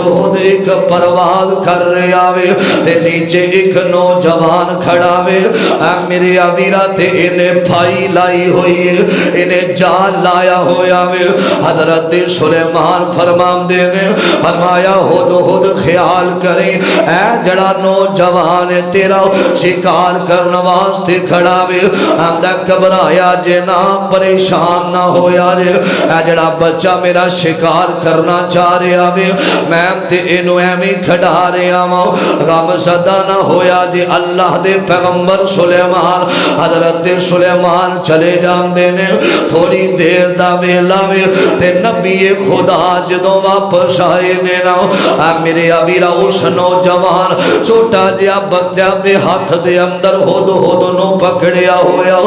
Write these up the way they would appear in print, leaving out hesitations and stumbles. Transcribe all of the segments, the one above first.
خود ایک پرواز کر رہا وے تے نیچے ایک نوجوان کھڑا وے میرے ویرا تے انہیں پھائی لائی ہوئی ہے انہیں جال لایا ہویا وے حضرت سلیمان فرمان دے نے فرمایا ہد خیال کریں اے جڑا نوجوان تیرا شکار کرن واسطے کھڑا وے آندا گھبرایا جے نہ پریشان نہ ہویا جے اے جڑا بچہ میرا شکار کرنا چاہ رہا وے میں تے اینو ایویں کھڑا رہا وا غم زدہ نہ ہویا جے اللہ دے پیغمبر سلیمان حضرت سلیمان چلے جاندے نے تھوڑی دیر دا ویلا وے تے نبی خدا جدوں واپس آئے نے نا میرے ابیرا اس نوجوان چھوٹا جہا بچہ دے ہاتھ دے اندر ہد نو پکڑیا ہویا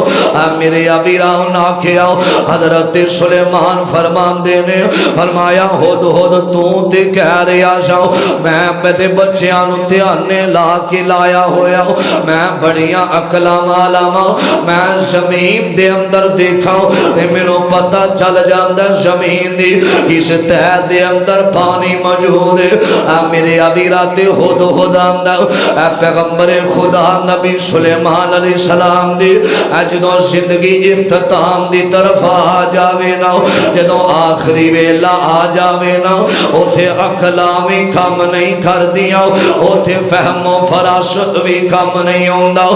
میرے ابیرا نہ کیا حضرت سلیمان فرمان دے نے فرمایا ہد تو تے کہہ رہا جاؤ میں تے بچیاں نو دھیانے لا کے لایا ہویا میں بڑیاں عقلاں والا میں زمین دے اندر دیکھا تے مینوں پتہ چل جاندا زمین دی اس تہ دے اندر پانی موجود ہے میرے ابیرا تے ہد آندا پیغمبر خدا نبی سلیمان علیہ السلام دی جدوں زندگی اختتام دی طرف آ جاوے نا جدوں آخری ویلا آ جاوے نا اوتھے عقلاں بھی کم نہیں کر دیا اوتھے فہم و فراست بھی کم نہیں ہوندا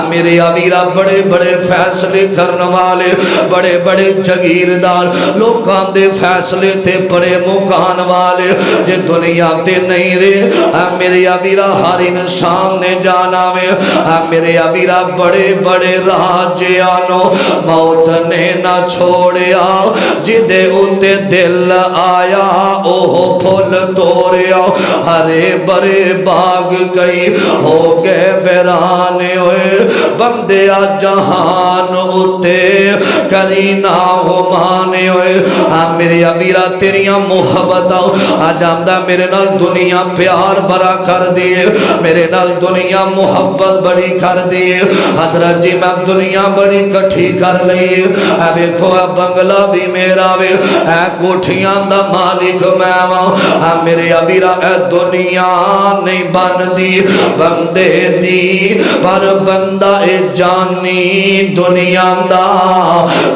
میرے ابیرا بڑے بڑے فیصلے کرنے والے بڑے بڑے جگیردار لوکاں دے فیصلے تے بڑے مکان والے جے دنیا تے نہیں رہے میرے ابیرا ہر انسان نے جانا میں میرے ابیرا بڑے بڑے راجیانو موت نے نہ چھوڑیا جدے اتے دل آیا اوہ پھول توڑیا ہرے برے باغ گئی ہو گئے بیرانے ہوئے بندیا جہان اتے کرینا ہو مانے ہوئے میرے ابیرا تیریاں محبت آجاندہ میرے نال دنیا پیار برا کر دیے میرے نال دنیا محبت بڑی کر دیے حضرت جی میں دنیا بڑی کٹھی کر لئی بیکھو بنگلہ بھی میرا وے کوٹھیاں دا مالک میں وا میرے ابیرا اے دنیا نہیں بن دی بندے دی پر بندہ اے جانی دنیا دا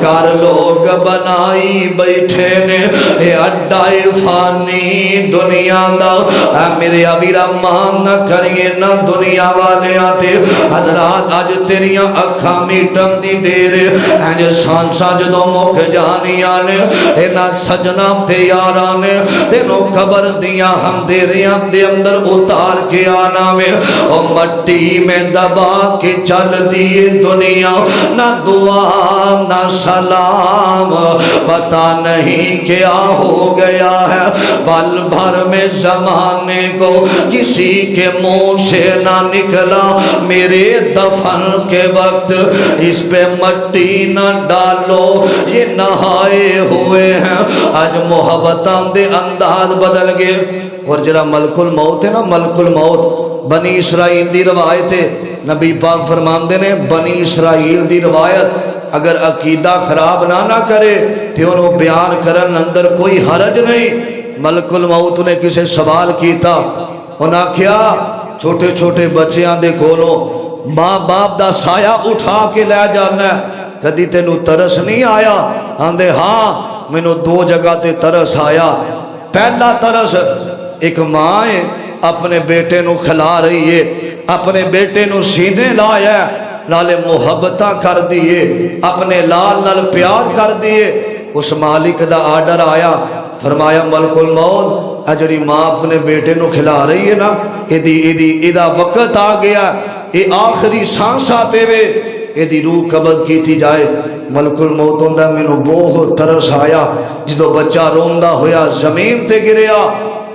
کار لوگ بنائی بیٹھے نے اے اڈائی فانی دنیا دا میرے ابیرا مان نہ کریے نہ دنیا والے آتے حضرات آج تیریاں اکھا میٹم دی دیر اینج سانسا جدو مک جانی آنے اینا سجنا تے یارانے تینو قبر دیا ہم دیریاں دے اندر اتار کے آنا میں او مٹی میں دبا کے چل دیے دنیا نہ دعا نہ سلام پتہ نہیں کیا ہو گیا ہے پل بھر میں زمانے کو کسی کے منہ سے نہ نکلا میرے دفن کے وقت اس پہ مٹی نہ ڈالو یہ نہائے ہوئے ہیں آج محبتاں دے انداز بدل گئے اور جڑا ملک الموت ہے نا ملک الموت بنی اسرائیل دی روایت ہے نبی پاک فرماندے نے بنی اسرائیل دی روایت اگر عقیدہ خراب نہ کرے تو انہوں بیان کرن اندر کوئی حرج نہیں ملک الموت نے کسے سوال کیتا انہاں کیا چھوٹے چھوٹے بچیاں دے کولوں ماں باپ دا سایہ اٹھا کے لے جانا ہے کدی تینوں ترس نہیں آیا آندے ہاں مینوں دو جگہ تے ترس آیا پہلا ترس ایک ماں ہے اپنے بیٹے نو کھلا رہی ہے اپنے بیٹے نو سینے لایا نالے محبتہ کر دیئے اپنے لال نال پیار کر دیئے اس مالک دا آرڈر آیا فرمایا ملک الموت اجری ماں اپنے بیٹے نو کھلا رہی ہے نا ایدہ وقت آ گیا اے آخری سانس آتے ہوئے ایدی روح قبض کیتی جائے ملک الموت ہوندہ میں نو بہت ترس آیا جدو بچہ روندہ ہویا زمین تے گریا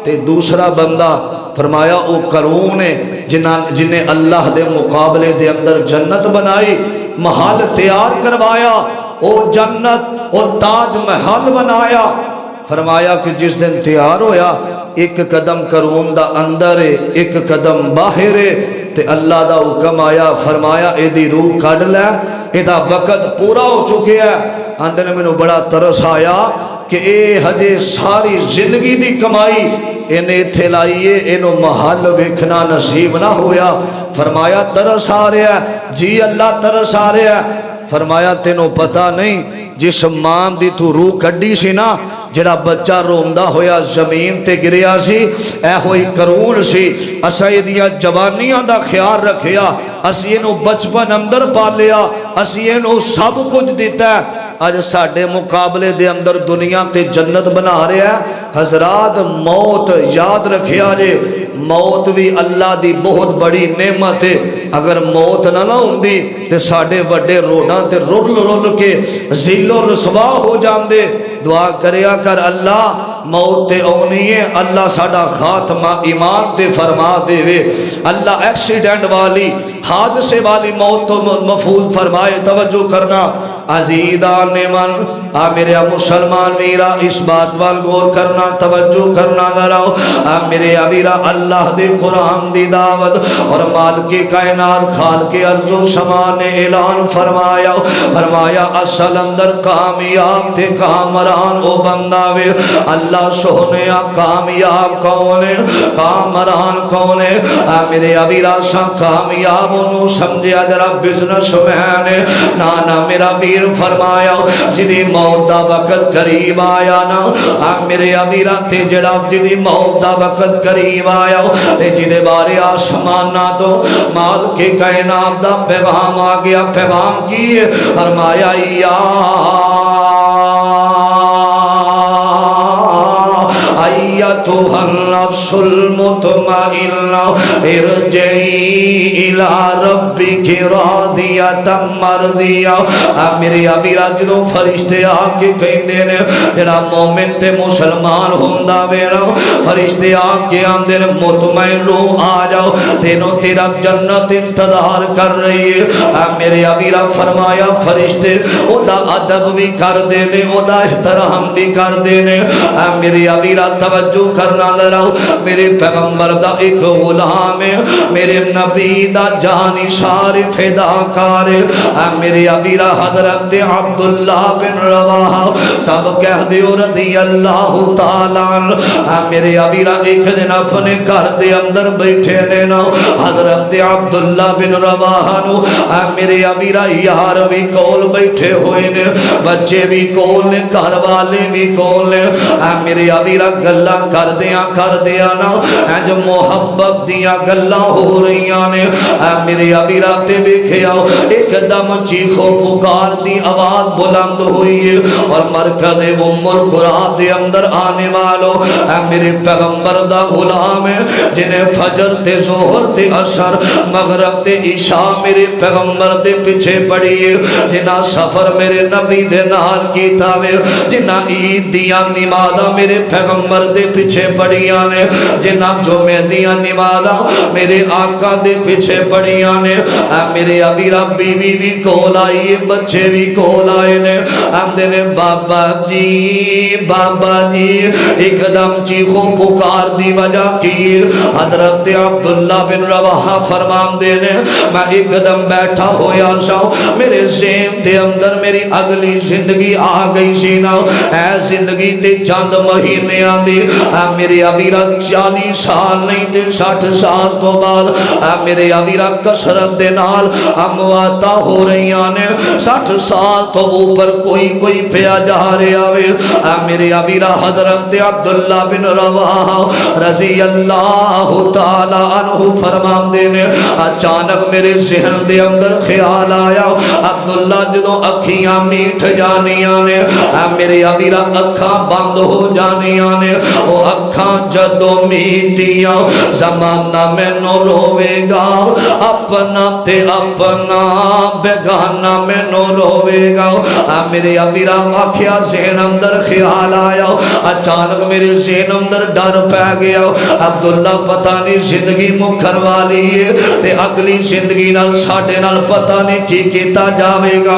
تے دوسرا بندہ فرمایا او کرون ہے جنہیں اللہ دے مقابلے دے اندر جنت بنائی محل تیار کروایا او جنت اور تاج محل بنایا فرمایا کہ جس دن تیار ہویا ایک قدم کرون دا اندر ہے ایک قدم باہر ہے تے اللہ دا حکم آیا فرمایا اے دی روح کڈ لے اے دا وقت پورا ہو چکے ہے آندے نے مینوں بڑا ترس آیا کہ اے ہجے ساری زندگی دی کمائی انہیں اتھے لائیے انہوں محل ویکھنا نصیب نہ ہویا. فرمایا ترس آ رہا ہے؟ جی اللہ ترس آ رہا ہے. فرمایا تینوں پتہ نہیں جس ماں دی تو روح کڈی سی نا، جڑا بچہ روندا ہویا زمین تے گریا سی، اے ہوئی کرون سی، اسا ایدیاں جوانیاں دا خیال رکھیا، اسی اینو بچپن اندر پالیا، اسی اینو سب کچھ دیتا ہے. آج ساڑھے مقابلے دے اندر دنیا تے جنت بنا رہے ہیں. حضرات موت یاد رکھیا جے، موت بھی اللہ دی بہت بڑی نعمت ہے. اگر موت نہ ہوندی تے ساڑھے بڑے روڈاں تے رول رول کے ذل و رسوا ہو جاندے. دعا کریا کر اللہ موت تے اونی ہے، اللہ ساڑھا خاتمہ ایمان تے فرما دے وے. اللہ ایکسیڈنٹ والی حادثے والی موت تو محفوظ فرمائے. توجہ کرنا عزیزان من، میرے مسلمان میرا اس بات وال غور کرنا، توجہ کرنا ذرا. میرے ابیرا اللہ دے قرآن دی دعوت اور مالک کائنات خالق ارض و سما نے اعلان فرمایا، فرمایا اصل اندر کامیاب تے کامران او بندہ وے. اللہ سونے کامیاب کون ہے، کامران کون ہے؟ میرے ابیرا سا کامیاب انہوں سمجھے ذرا بزنس مین ہے. نانا میرا بیر فرمایا جدی موت دا وقت قریب آیا نا، میرے امیرہ تے جڑا جدی موت دا وقت قریب آیا تے جدے بارے آسمانہ تو مال کے کائنات دا پیغام آ گیا. پیغام کی فرمایا یا ایتھا النفس المطمئنہ ارجعی الی ربک راضیۃ مرضیہ. میرے ابیرا جدوں فرشتے آ کے کہندے نے جڑا مومن تے مسلمان ہوندا ویرا، فرشتے آ کے آندے نے مطمئن رو آ جاؤ، تینوں تیرا جنت انتظار کر رہی ہے. میرے ابیرا فرمایا فرشتے او دا ادب بھی کر دے نے، او دا احترام بھی کر دے نے. میرے ابیرا توجہ کرنا ذرا، میرے پیغمبر دا ایک غلام ہے، میرے نبی دا جانی سارے فداکار ہے. میرے ابیرا حضرت عبداللہ بن رواحہ سب کہہ دیو رضی اللہ تعالیٰ. میرے ابیرا ایک دن اپنے گھر دے اندر بیٹھے لینا، حضرت عبداللہ بن رواحہ نو میرے ابیرا یار بھی کول بیٹھے ہوئے نے، بچے بھی کول نے، گھر والے بھی کول نے. میرے ابیرا گلا کر دیا نا جو محبت دیا گلا ہو رہی نے. میرے ابیرا تے ویکھیا ایک دم چیخو پکار دی آواز بلند ہوئی ہے اور مرکز ام القرآن دے اندر آنے والو میرے پیغمبر دا غلام ہے جنہیں فجر تے ظہر تے عصر مغرب تے عشاء میرے پیغمبر دے پیچھے پڑی ہے، جنہ سفر میرے نبی دے نال کیتا وے، جنہ عید دیاں نمازاں میرے پیغمبر دے پیچھے پڑیاں نے، جنہ جمعہ دیاں نمازاں میرے آقا دے پیچھے پڑیاں نے. میرے ابیرا بیوی بھی کول آئی، بچے بھی کول آئے نے. آندے نے بابا جی ایک دم چیخو پکار دی وجہ کی حضرت عبداللہ بن رواحہ فرمان دے نے میں ایک دم بیٹھا ہویا سا، میرے ذہن دے اندر میری اگلی زندگی آ گئی سی نا. اے زندگی تے چند مہینے آندی میرے ابیرا 40 سال نہیں تے 60 سال تو بعد میرے ابیرا کسرت دے نال امواتا ہو رہی نے. 60 سال تو اوپر کوئی پیا جا رہا وے. میرے ابیرا حضرت عبداللہ بن رواحہ رضی اللہ تعالی عنہ فرمان دے نے اچانک میرے ذہن دے اندر خیال آیا عبداللہ جدوں اکھیاں میٹھ جانیاں نے، میرے ابیرا اکھاں بند ہو جانیاں نے. وہ اکھاں جدوں میٹیاں زمانہ مینوں روے گا، اپنا تے اپنا بیگانہ مینوں روے گا. میرے ابیرا آکھیا ذہن اندر خیال آیا، اچانک میرے ذہن اندر ڈر پہ گیا عبداللہ پتہ نہیں زندگی مکھن والی ہے تے اگلی زندگی نال ساڈے نال پتہ نہیں کی کیتا جاوے گا.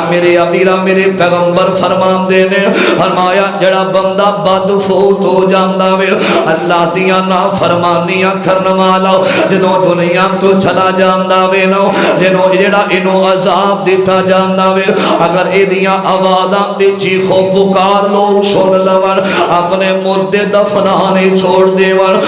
میرے ابیرا میرے پیغمبر فرمان دے نے فرمایا جڑا بندہ بد فوت ہو جاندا وے اللہ دیاں نافرمانیاں کرن والا جدوں دنیا تو چلا جاندا وے نا جنوں جڑا اینو عذاب دتا جاندا وے اگر ایدیاں آوازاں تے چیخو پکار لوگ سن لون اپنے مردے دفنانے چھوڑ دیون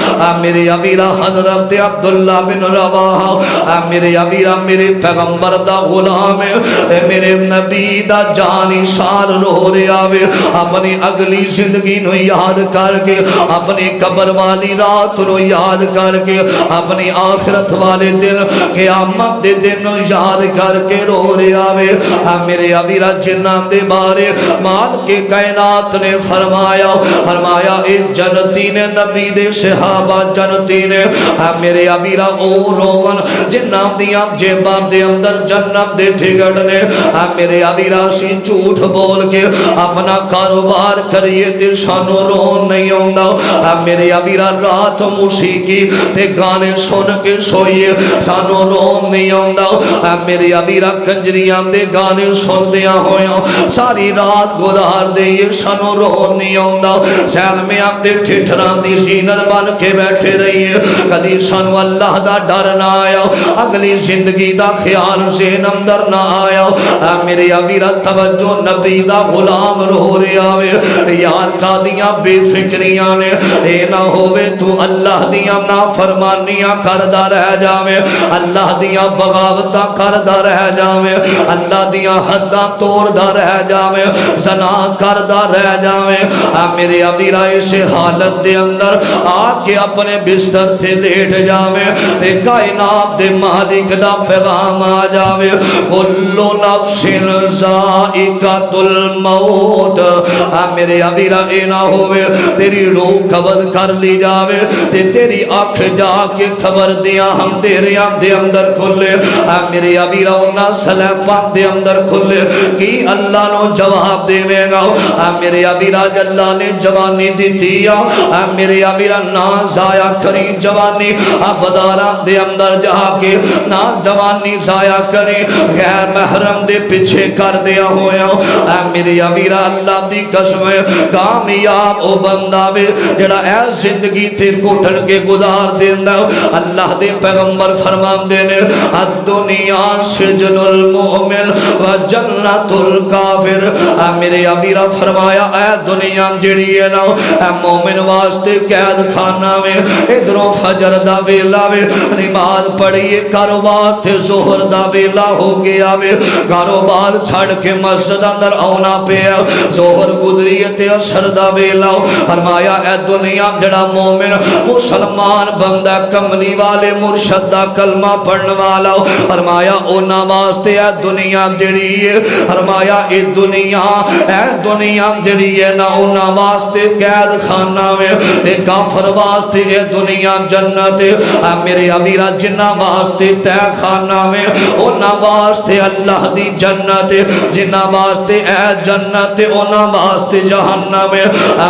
میرے ابیرا حضرت عبداللہ بن رواحہ میرے ابیرا میرے پیغمبر دا غلام ہے میرے نبی دا جانی سار رو رہا وے اپنی اگلی زندگی نو یاد کر کے اپنی قبر والی رات نو یاد کر کے اپنی آخرت والے دن قیامت دے دن نو یاد کر کے رو رہا وے میرے ابیرا جنہ دے بارے مال کے کائنات نے فرمایا اے جنتی نے نبی دے صحابہ جنتی نے میرے ابیرا او روون جنہ دیاں جیباں دے اندر جنت دے ٹھگڑ نے میرے ابیرا سی جھوٹ بول کے اپنا کاروبار کریے تے سانو رون نہیں ہوندا میرے ابیرا رات موسیقی تے گانے سن کے سوئیے سانو رون نہیں ہوندا میرے ابیرا کنجریاں دے گانے سن دیاں ہویاں ساری رات گزار دئیے سانو رون نہیں ہوندا سیلمیاں تے ٹھٹھراں دی زینت بن کے بیٹھے رہیے کدی سانو اللہ دا ڈر نہ آیا اگلی زندگی دا خیال ذہن اندر نہ آیا میرے ابیرا توجہ نبی دا غلام رو رہا وے یار کا دیاں بے فکریاں نے اے نہ ہووے تو اللہ دیاں نافرمانیاں کردا رہ جاویں اللہ دیاں بغاوتاں کردا رہ جاویں اللہ دیاں حداں توڑدا رہ جاویں زنا کردا رہ جاویں میرے ابیرا اس حالت دے اندر آ کے اپنے بستر سے لیٹ جاویں تے کائنات دے مالک دا پیغام آ جاوے کل نفس ذائقۃ الموت میرے ابیرا اے نہ ہوئے تیری روح قبض کر لی جاوے تے تیری آنکھ جا کے خبر دیا ہم تیرے دے اندر کھلے میرے ابیرا انہاں سلیپاں دے اندر کھلے کی اللہ نو جواب دے گا میرے ابیرا اللہ نے جوانی دیتی میرے ابیرا نہ ضائع کری جوانی بدارا دے اندر جا کے نہ جوانی ضائع کرے غیر محرم دے پیچھے کر دیا ہویا میرے ابیرا اللہ دی قسم کامیاب او بندہ وے جڑا اے زندگی تے کوٹھن کے گزار دیندا اللہ دے پیغمبر فرماندے نے الدنیا سجن المؤمن و جنت الکافر میرے ابیرا فرمایا اے دنیا جڑی ہے نا اے مومن واسطے قید خانہ وے ادھروں فجر دا ویلا وے نماز پڑھیے کاروبار تے ظہر دا ویلا ہو گیا وے کاروبار چھڑ کے مسجد اندر آنا پیا ظہر گزریے تے عصر دا ویلا فرمایا اے دنیا جڑا مومن مسلمان بندہ کملی والے مرشد دا کلمہ پڑھن والا فرمایا اونا واسطے اے دنیا جڑی ہے فرمایا اے دنیا جڑی ہے نا اونا واسطے قید خانہ وے تے کافر واسطے اے دنیا جنت میرے ابیرا جنہ واسطے تے خانہ میں اونا واسطے اللہ دی جنت جنہ واسطے اے جنت اونا واسطے جہنم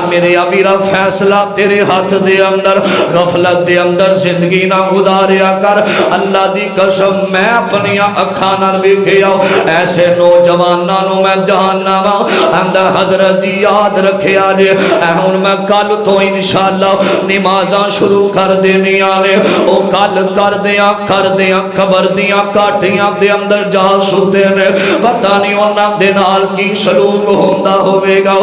میرے ابیرا فیصلہ تیرے ہاتھ دے اندر غفلت دے اندر زندگی نہ گزاریا کر اللہ دی قسم میں اپنی اکھاں نال ویکھیا ایسے نوجواناں نو میں جہنم اندر حضرت جی یاد رکھیا جے ہن میں کل تو انشاءاللہ نمازاں شروع کر دینیاں نے او کل کر دیاں قبر دیاں کاٹیاں دے اندر جا ستے نے پتہ نہیں انہاں دے نال کی سلوک ہوندا ہوے گا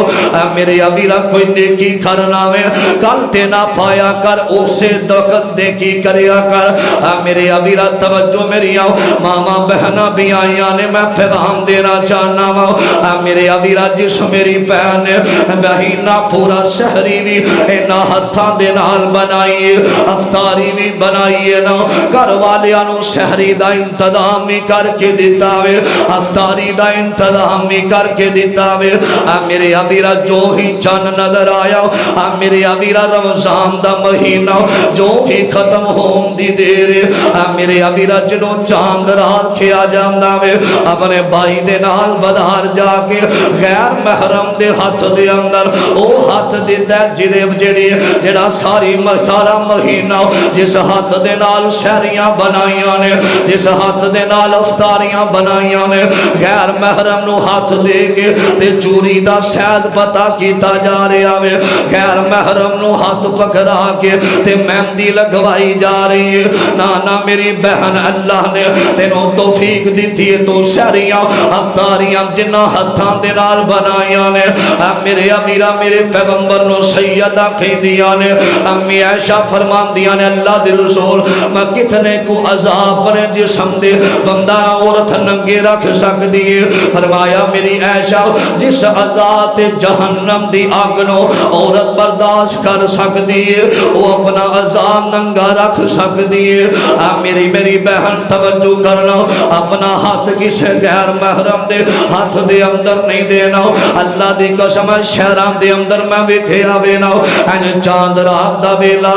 میرے ابیرا کوئی نیکی کرنا وے کل تے نہ پایا کر اسے وقت نیکی کریا کر میرے ابیرا توجہ میری آؤ ماما بہنا بھی آئیاں نے میں پیغام دینا چاہنا وا میرے ابیرا جس میری بہن بہینہ پورا شہری بھی اینا ہتھاں دے نال بنائیے افطاری بھی بنائیے نا گھر والیاں نو شہری دا انتظام بھی کر کے دیتا وے افطاری دا انتظام بھی کر کے دیتا وے میرے ابیرا جو ہی چن نظر آیا میرے ابیرا رمضان دا مہینہ جو ہی ختم ہون دی دیر میرے ابیرا جنوں چاند رات کھیا جاندا وے اپنے بھائی دے نال بازار جا کے غیر محرم دے ہاتھ دے اندر او ہاتھ دیتا جڑا سارا مہینہ جس ہاتھ دے نال شہریاں بنائیاں نے جس ہاتھ دے نال افطاریاں بنائیاں نے غیر محرم نو ہاتھ دے کے تے چوری دا شاید پتہ کیتا جا رہا وے غیر محرم نو ہاتھ پکڑا کے تے مہندی لگوائی جا رہی ہے. نانا میری بہن اللہ نے تینوں توفیق دیتی ہے تو ساریاں افطاریاں جنہ ہتھاں دے نال بنائیاں نے میرے امیرہ میرے پیغمبر نو سیدہ کہندیاں نے امی عائشہ فرماندیاں نے اللہ دے رسول میں کتنے کو عذاب پر جسم دے بندہ عورت ننگے رکھ سکتی ہے. فرمایا میری عائشہ جس عذاب جہنم دی آگ نو عورت برداشت کر سکتی ہے وہ اپنا عذاب ننگا رکھ سکتی ہے. میری بہن توجہ کرنا اپنا ہاتھ کسی غیر محرم دے ہاتھ دے اندر نہیں دینا. اللہ دی قسم شہرام دے اندر میں ویکھیا وینا چاند رات دا ویلا